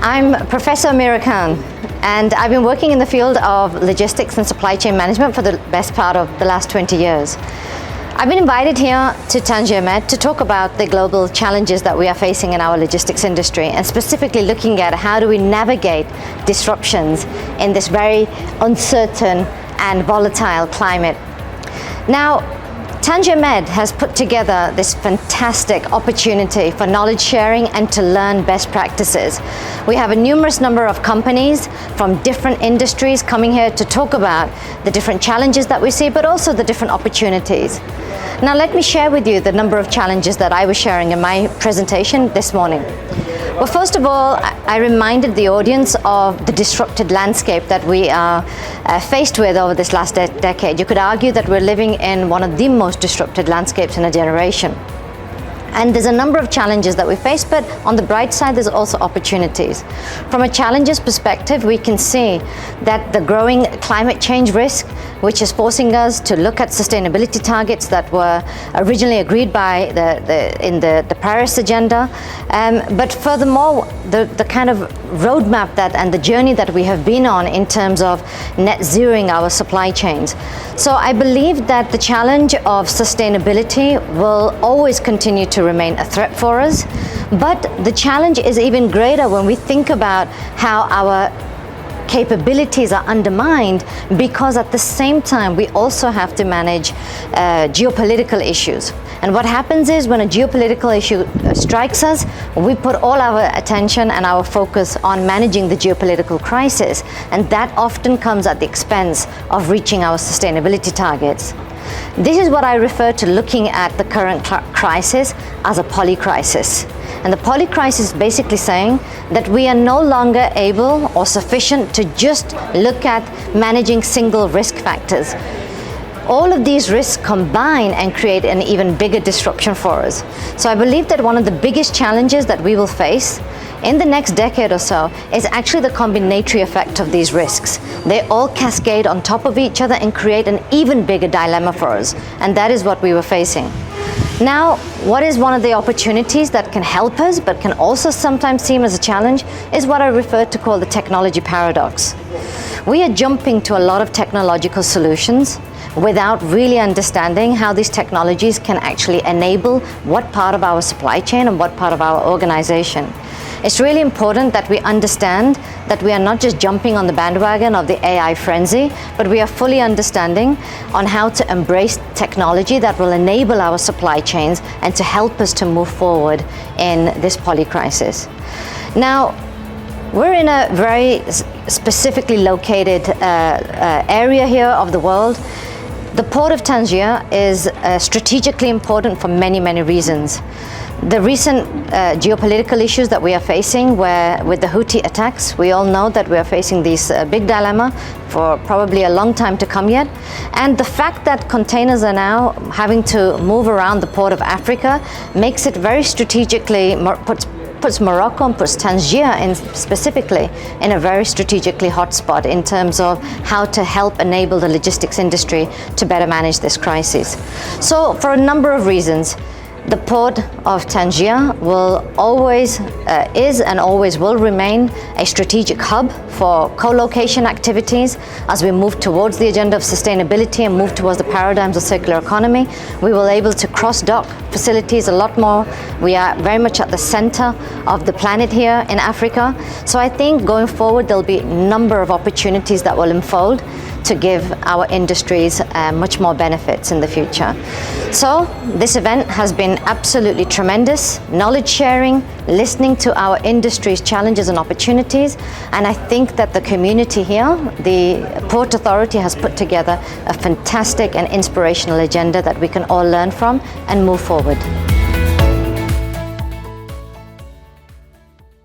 I'm Professor Omera, and I've been working in the field of logistics and supply chain management for the best part of the last 20 years. I've been invited here to Tanger Med to talk about the global challenges that we are facing in our logistics industry, and specifically looking at how do we navigate disruptions in this very uncertain and volatile climate. Now, Tanger Med has put together this fantastic opportunity for knowledge sharing and to learn best practices. We have a numerous number of companies from different industries coming here to talk about the different challenges that we see, but also the different opportunities. Now let me share with you the number of challenges that I was sharing in my presentation this morning. Well, first of all, I reminded the audience of the disrupted landscape that we are faced with over this last decade. You could argue that we're living in one of the most disrupted landscapes in a generation. And there's a number of challenges that we face, but on the bright side, there's also opportunities. From a challenges perspective, we can see that the growing climate change risk, which is forcing us to look at sustainability targets that were originally agreed by in the Paris agenda. But furthermore, the kind of roadmap and the journey that we have been on in terms of net zeroing our supply chains. So I believe that the challenge of sustainability will always continue to remain a threat for us, but the challenge is even greater when we think about how our capabilities are undermined, because at the same time we also have to manage geopolitical issues. And what happens is, when a geopolitical issue strikes us, we put all our attention and our focus on managing the geopolitical crisis, and that often comes at the expense of reaching our sustainability targets. This is what I refer to looking at the current crisis as a polycrisis. And the polycrisis is basically saying that we are no longer able or sufficient to just look at managing single risk factors. All of these risks combine and create an even bigger disruption for us. So I believe that one of the biggest challenges that we will face in the next decade or so is actually the combinatory effect of these risks. They all cascade on top of each other and create an even bigger dilemma for us. And that is what we were facing. Now, what is one of the opportunities that can help us, but can also sometimes seem as a challenge, is what I refer to call the technology paradox. We are jumping to a lot of technological solutions without really understanding how these technologies can actually enable what part of our supply chain and what part of our organization. It's really important that we understand that we are not just jumping on the bandwagon of the AI frenzy, but we are fully understanding on how to embrace technology that will enable our supply chains and to help us to move forward in this polycrisis. Now, we're in a very specifically located area here of the world. The port of Tanger is strategically important for many, many reasons. The recent geopolitical issues that we are facing, where with the Houthi attacks, we all know that we are facing this big dilemma for probably a long time to come yet. And the fact that containers are now having to move around the port of Africa makes it very strategically, puts Morocco and puts Tanger specifically in a very strategically hot spot in terms of how to help enable the logistics industry to better manage this crisis. So for a number of reasons, the port of Tanger will always is and always will remain a strategic hub for co-location activities. As we move towards the agenda of sustainability and move towards the paradigms of circular economy, we will be able to cross-dock facilities a lot more. We are very much at the center of the planet here in Africa. So I think going forward, there'll be a number of opportunities that will unfold to give our industries much more benefits in the future. So this event has been absolutely tremendous. Knowledge sharing, listening to our industry's challenges and opportunities, and I think that the community here, the Port Authority, has put together a fantastic and inspirational agenda that we can all learn from and move forward.